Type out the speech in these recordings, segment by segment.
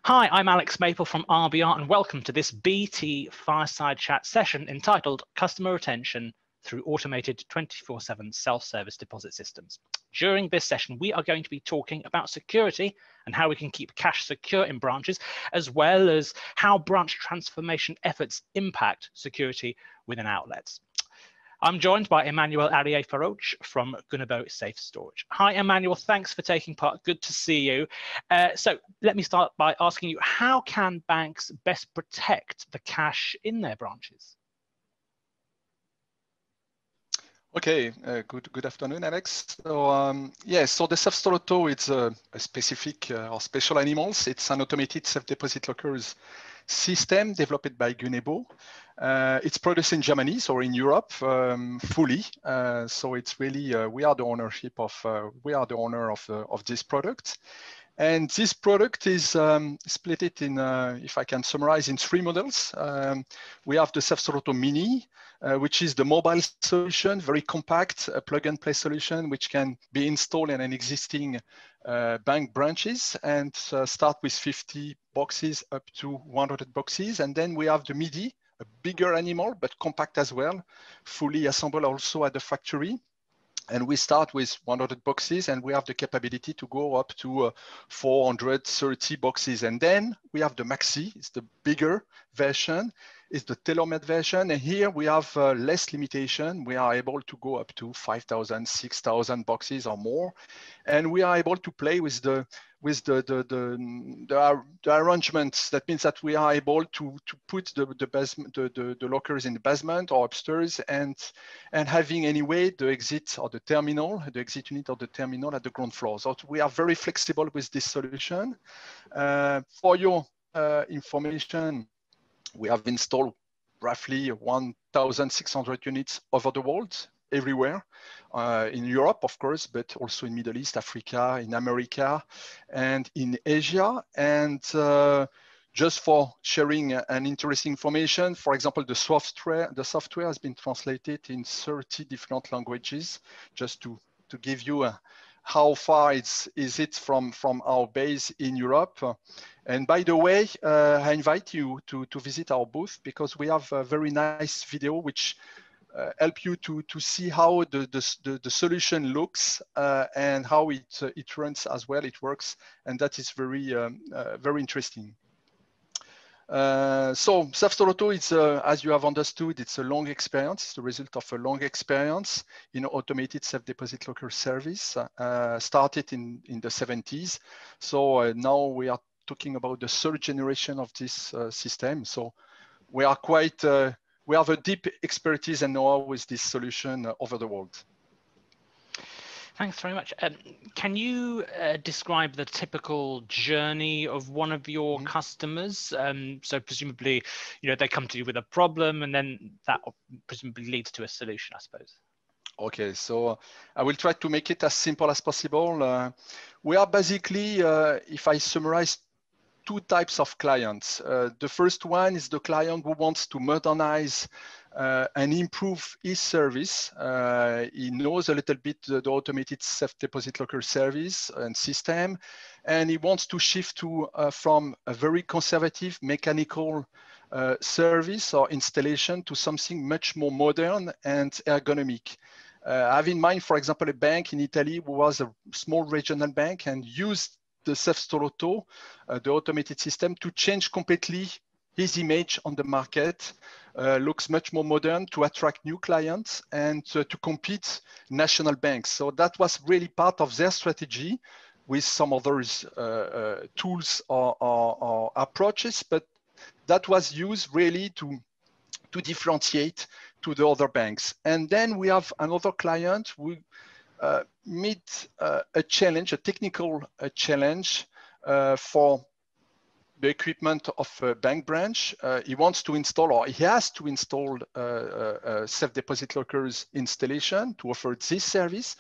Hi, I'm Alex Maple from RBR and welcome to this BT Fireside Chat session entitled Customer Retention through Automated 24/7 Self-Service Deposit Systems. During this session, we are going to be talking about security and how we can keep cash secure in branches, as well as how branch transformation efforts impact security within outlets. I'm joined by Emmanuel Harir-Forouch from Gunnebo SafeStore. Hi, Emmanuel. Thanks for taking part. Good to see you. So let me start by asking you, how can banks best protect the cash in their branches? Okay, good afternoon, Alex. So so the SafeStore Auto, it's a specific or special animals. It's an automated self-deposit lockers system developed by Gunnebo. It's produced in Germany, so in Europe, fully. So it's really we are the owner of this product. And this product is split it in, if I can summarize, in three models. We have the SafeStore Auto Mini, which is the mobile solution, very compact, a plug-and-play solution, which can be installed in an existing bank branches and start with 50 boxes up to 100 boxes. And then we have the MIDI, a bigger animal, but compact as well, fully assembled also at the factory. And we start with 100 boxes and we have the capability to go up to 430 boxes. And then we have the Maxi, it's the bigger version, it's the tailor-made version. And here we have less limitation. We are able to go up to 5,000, 6,000 boxes or more. And we are able to play with the arrangements. That means that we are able to put the lockers in the basement or upstairs and having anyway the exit or the terminal, the exit unit or the terminal at the ground floor. So we are very flexible with this solution. For your information, we have installed roughly 1,600 units over the world, everywhere, in Europe, of course, but also in Middle East, Africa, in America, and in Asia. And just for sharing an interesting information, for example, the software has been translated in 30 different languages, just to give you how far is it from our base in Europe. And by the way, I invite you to visit our booth because we have a very nice video which help you to see how the solution looks and how it runs as well, it works, and that is very interesting. So SafeStore Auto, it's as you have understood, it's a long experience. It's the result of a long experience in automated self-deposit locker service. Started in the 70s. So now we are talking about the third generation of this system. So we are quite we have a deep expertise and know-how with this solution over the world. Thanks very much. Can you describe the typical journey of one of your customers? So presumably, they come to you with a problem and then that presumably leads to a solution, I suppose. Okay, so I will try to make it as simple as possible. We are basically, if I summarize, two types of clients. The first one is the client who wants to modernize and improve his service. He knows a little bit the automated self-deposit locker service and system, and he wants to shift to from a very conservative mechanical service or installation to something much more modern and ergonomic. I have in mind, for example, a bank in Italy who was a small regional bank and used the SafeStore Auto, the automated system, to change completely his image on the market, looks much more modern to attract new clients and to compete national banks. So that was really part of their strategy with some other tools or approaches, but that was used really to differentiate to the other banks. And then we have another client who meet a challenge, a technical challenge for the equipment of a bank branch. He wants to install, or he has to install self-deposit lockers installation to offer this service,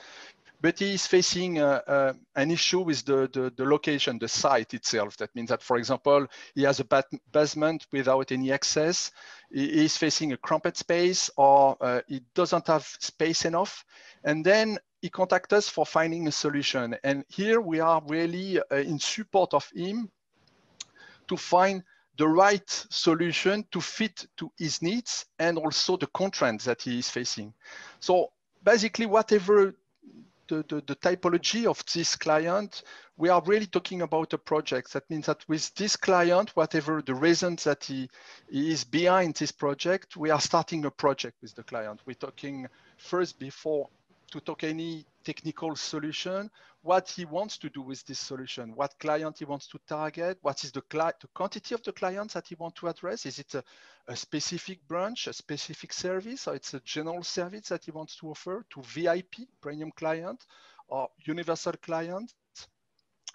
but he is facing an issue with the location, the site itself. That means that, for example, he has a basement without any access. He is facing a cramped space, or he doesn't have space enough. And then he contacts us for finding a solution. And here we are really in support of him to find the right solution to fit to his needs and also the constraints that he is facing. So basically, whatever the typology of this client, we are really talking about a project. That means that with this client, whatever the reasons that he is behind this project, we are starting a project with the client. We're talking first, before to talk any technical solution, what he wants to do with this solution, what client he wants to target, what is the quantity of the clients that he wants to address. Is it a specific branch, a specific service, or it's a general service that he wants to offer to VIP, premium client, or universal client?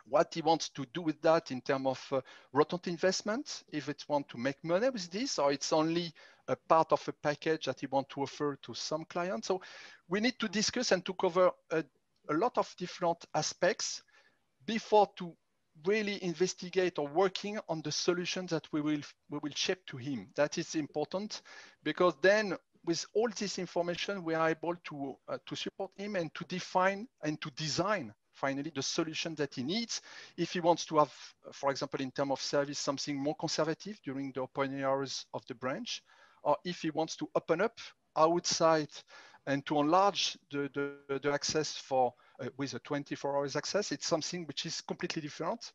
What he wants to do with that in terms of rotant investment, if it wants to make money with this, or it's only a part of a package that he wants to offer to some clients. So we need to discuss and to cover a lot of different aspects before to really investigate or working on the solutions that we will shape to him. That is important, because then with all this information, we are able to support him and to define and to design finally the solution that he needs. If he wants to have, for example, in terms of service, something more conservative during the opening hours of the branch, or if he wants to open up outside and to enlarge the access for with a 24 hours access, it's something which is completely different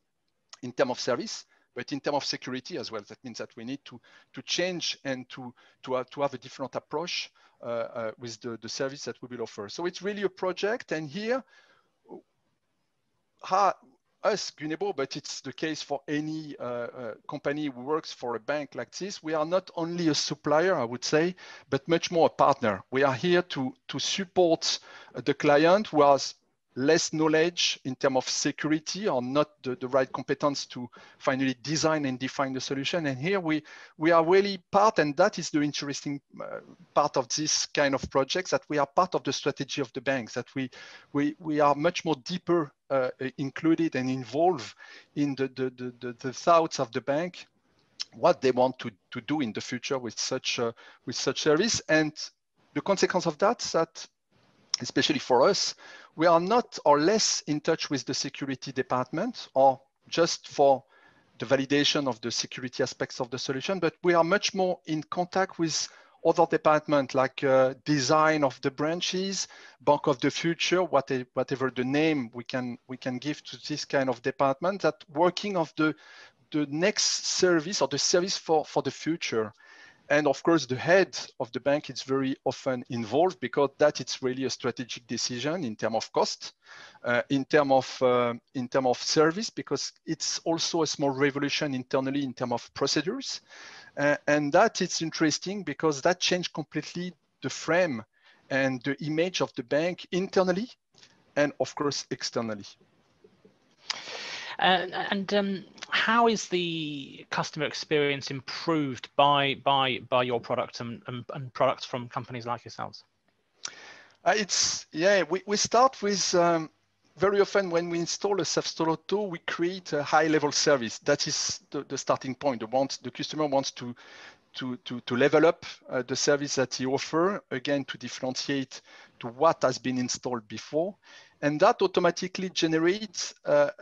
in terms of service, but in terms of security as well. That means that we need to change and to have a different approach with the service that we will offer. So it's really a project, and here, us, Gunnebo, but it's the case for any company who works for a bank like this, we are not only a supplier, I would say, but much more a partner. We are here to support the client who has less knowledge in terms of security or not the right competence to finally design and define the solution. And here we are really part, and that is the interesting part of this kind of projects, that we are part of the strategy of the banks, that we are much more deeper included and involved in the thoughts of the bank, what they want to do in the future with such service. And the consequence of that especially for us, we are not or less in touch with the security department or just for the validation of the security aspects of the solution, but we are much more in contact with other departments like design of the branches, bank of the future, whatever the name we can give to this kind of department, that working of the next service or the service for the future. And of course, the head of the bank is very often involved, because that it's really a strategic decision in terms of cost, in terms of service, because it's also a small revolution internally in terms of procedures. And that it's interesting because that changed completely the frame and the image of the bank internally and of course externally. How is the customer experience improved by your product and products from companies like yourselves? We start with very often when we install a SafeStore Auto, we create a high-level service. That is the starting point. The customer wants to level up the service that he offers, again, to differentiate to what has been installed before. And that automatically generates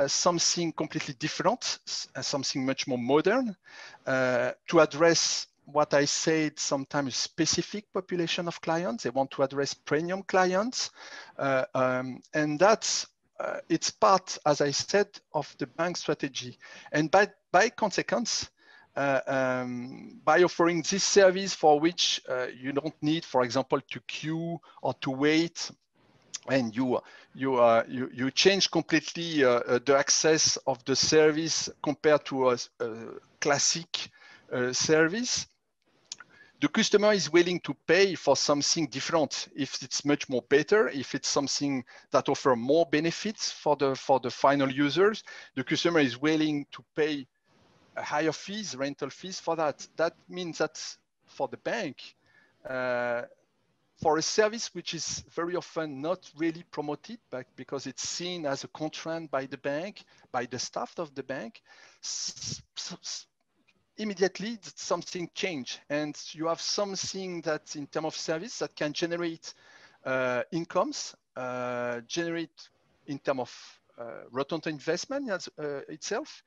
something completely different, something much more modern, to address what I said, sometimes specific population of clients. They want to address premium clients. And that's, it's part, as I said, of the bank strategy. And by consequence, by offering this service for which you don't need, for example, to queue or to wait, and you change completely the access of the service compared to a classic service, the customer is willing to pay for something different if it's much more better, if it's something that offers more benefits for the final users. The customer is willing to pay higher fees, rental fees for that. That means that for the bank, for a service which is very often not really promoted because it's seen as a constraint by the bank, by the staff of the bank, immediately something change, and you have something that in terms of service that can generate incomes, generate in terms of return on investment itself,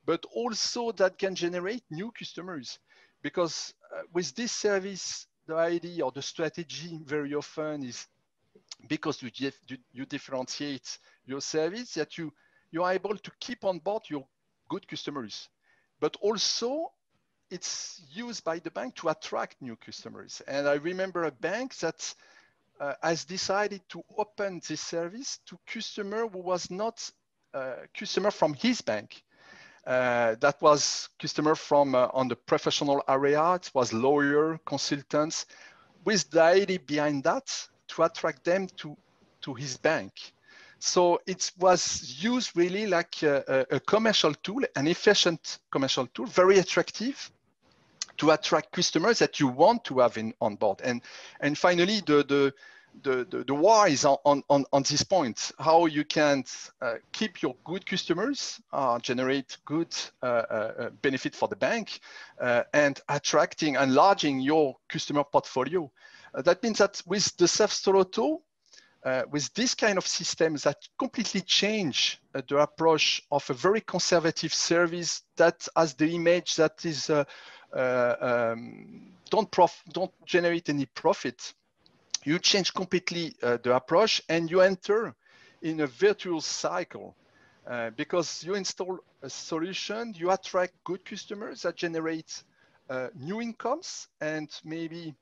but also that can generate new customers. Because with this service, the idea or the strategy very often is, because you differentiate your service, that you are able to keep on board your good customers, but also it's used by the bank to attract new customers. And I remember a bank that has decided to open this service to customer who was not customer from his bank. That was customer from on the professional area. It was lawyer, consultants, with the idea behind that to attract them to his bank. So it was used really like a commercial tool, an efficient commercial tool, very attractive to attract customers that you want to have on board. And finally, the war is on this point, how you can keep your good customers, generate good benefit for the bank, and attracting, enlarging your customer portfolio. That means that with the SafeStore Auto, with this kind of systems that completely change the approach of a very conservative service that has the image that is don't generate any profit, you change completely the approach and you enter in a virtuous cycle. Because you install a solution, you attract good customers that generate new incomes, and maybe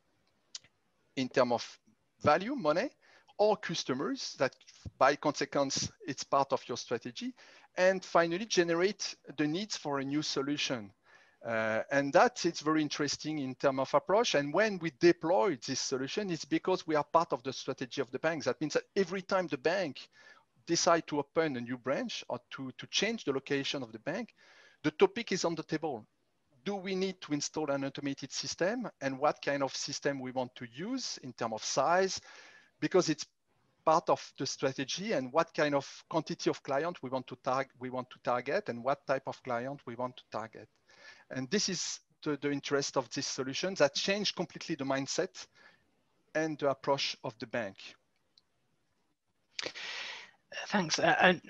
in terms of value, money, or customers that by consequence, it's part of your strategy. And finally, generate the needs for a new solution. And that it's very interesting in terms of approach. And when we deploy this solution, it's because we are part of the strategy of the bank. That means that every time the bank decide to open a new branch or to change the location of the bank, the topic is on the table. Do we need to install an automated system, and what kind of system we want to use in terms of size? Because it's part of the strategy, and what kind of quantity of client we want to target, and what type of client we want to target. And this is the interest of this solution that changed completely the mindset and the approach of the bank. Thanks. And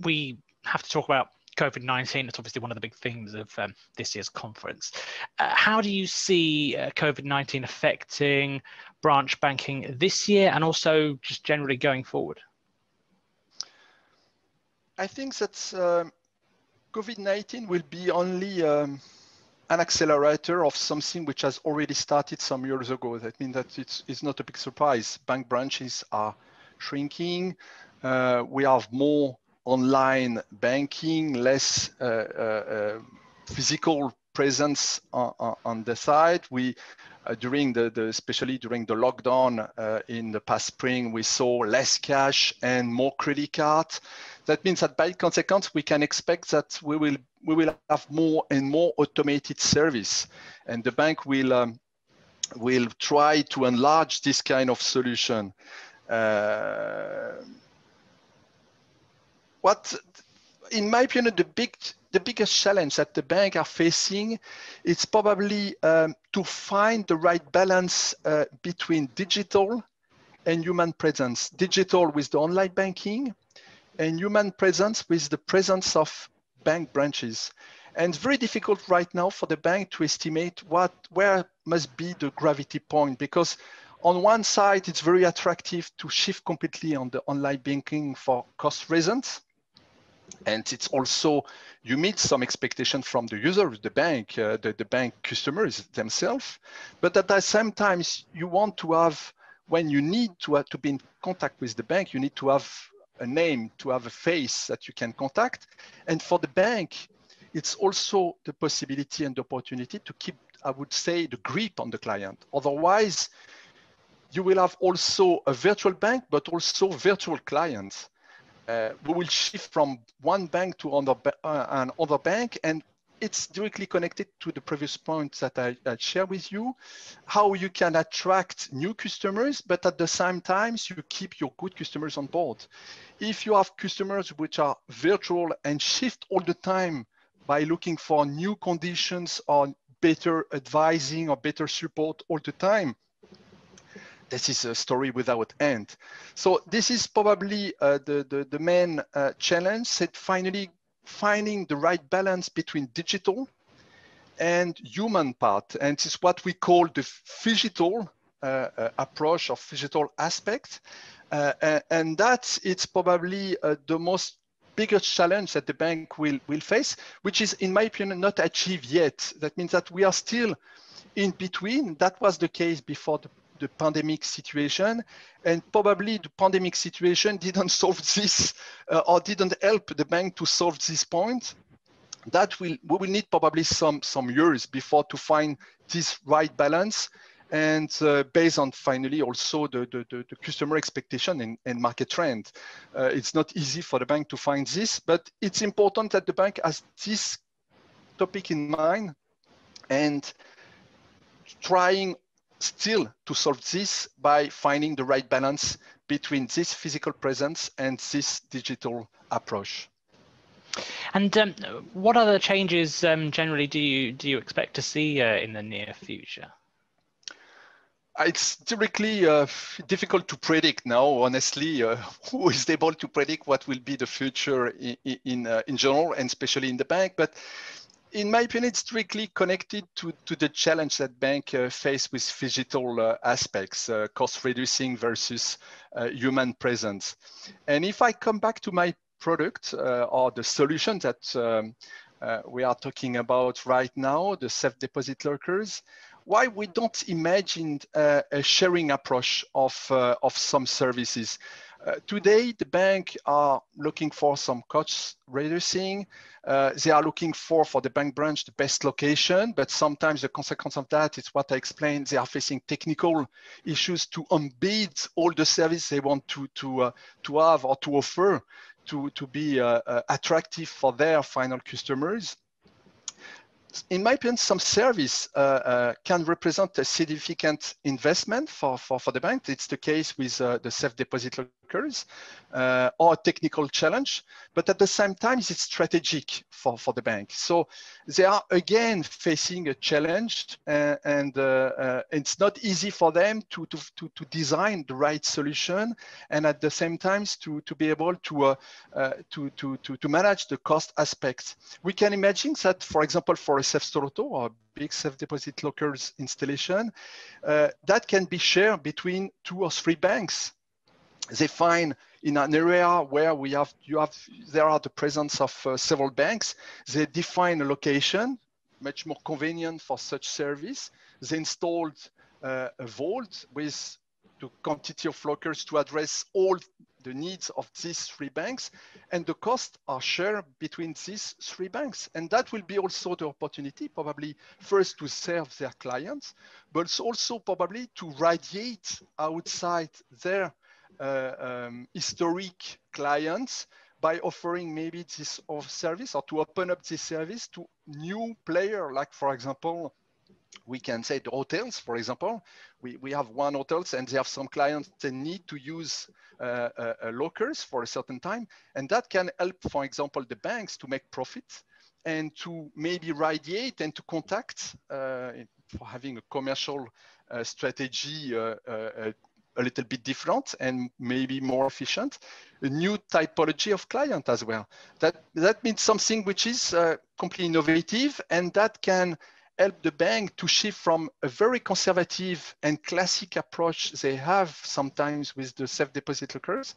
we have to talk about COVID-19. It's obviously one of the big themes of this year's conference. How do you see COVID-19 affecting branch banking this year, and also just generally going forward? I think that COVID-19 will be only an accelerator of something which has already started some years ago. That means that it's not a big surprise. Bank branches are shrinking. We have more online banking, less physical presence on the side. We, especially during the lockdown in the past spring, we saw less cash and more credit cards. That means that by consequence, we can expect that we will have more and more automated service, and the bank will try to enlarge this kind of solution. What, in my opinion, the biggest challenge that the bank are facing is probably to find the right balance between digital and human presence. Digital with the online banking, and human presence with the presence of bank branches. And it's very difficult right now for the bank to estimate where must be the gravity point, because on one side, it's very attractive to shift completely on the online banking for cost reasons. And it's also, you meet some expectation from the users, the bank, the bank customers themselves. But at the same time, you want to have, when you need to be in contact with the bank, you need to have a name, to have a face that you can contact. And for the bank, it's also the possibility and the opportunity to keep, I would say, the grip on the client. Otherwise, you will have also a virtual bank, but also virtual clients. We will shift from one bank to another bank, and it's directly connected to the previous point that I shared with you, how you can attract new customers, but at the same time, you keep your good customers on board. If you have customers which are virtual and shift all the time by looking for new conditions or better advising or better support all the time, this is a story without end. So this is probably the main challenge, that finally finding the right balance between digital and human part. And it's what we call the phygital approach or phygital aspect. And that's, it's probably the most biggest challenge that the bank will face, which is, in my opinion, not achieved yet. That means that we are still in between. That was the case before the pandemic situation, and probably the pandemic situation didn't solve this or didn't help the bank to solve this point. That we will need probably some years before to find this right balance, and based on finally also the customer expectation and market trend. It's not easy for the bank to find this, but it's important that the bank has this topic in mind and trying still to solve this by finding the right balance between this physical presence and this digital approach. And what other changes generally do you expect to see in the near future? It's directly difficult to predict now, honestly. Who is able to predict what will be the future in general, and especially in the bank? But in my opinion, it's strictly connected to the challenge that bank face with phygital aspects, cost reducing versus human presence. And if I come back to my product or the solution that we are talking about right now, the safe deposit lockers, why we don't imagine a sharing approach of some services. Today, the bank are looking for some cost reducing. They are looking for the bank branch the best location, but sometimes the consequence of that is what I explained. They are facing technical issues to embed all the service they want to have or to offer to be attractive for their final customers. In my opinion, some service can represent a significant investment for the bank. It's the case with the safe deposit lockers or a technical challenge, but at the same time, it's strategic for the bank. So they are again facing a challenge, and it's not easy for them to design the right solution, and at the same time to be able to manage the cost aspects. We can imagine that, for example, for a SafeStore Auto or a big safe deposit lockers installation, that can be shared between 2 or 3 banks. They find in an area where there are the presence of several banks. They define a location much more convenient for such service. They installed a vault with the quantity of lockers to address all the needs of these 3 banks, and the costs are shared between these 3 banks. And that will be also the opportunity, probably first to serve their clients, but also probably to radiate outside their historic clients by offering maybe this service, or to open up this service to new player, like, for example, we can say the hotels, for example. We have one hotels and they have some clients that need to use lockers for a certain time. And that can help, for example, the banks to make profit and to maybe radiate and to contact for having a commercial strategy a little bit different and maybe more efficient, a new typology of client as well. That means something which is completely innovative, and that can help the bank to shift from a very conservative and classic approach they have sometimes with the safe deposit lockers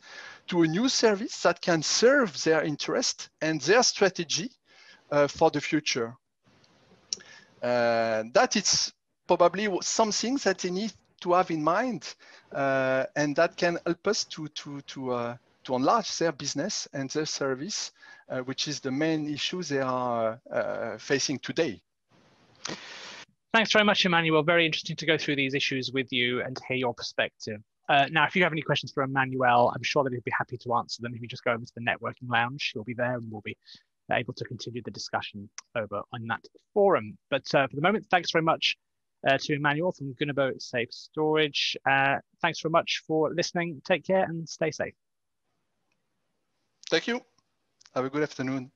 to a new service that can serve their interest and their strategy for the future. That is probably something that they need to have in mind, and that can help us to enlarge their business and their service, which is the main issue they are facing today. Thanks very much, Emmanuel. Very interesting to go through these issues with you and hear your perspective. Now, if you have any questions for Emmanuel, I'm sure that he'll be happy to answer them. If you just go over to the networking lounge, he'll be there and we'll be able to continue the discussion over on that forum. But for the moment, thanks very much to Emmanuel from Gunnebo Safe Storage. Thanks very much for listening. Take care and stay safe. Thank you. Have a good afternoon.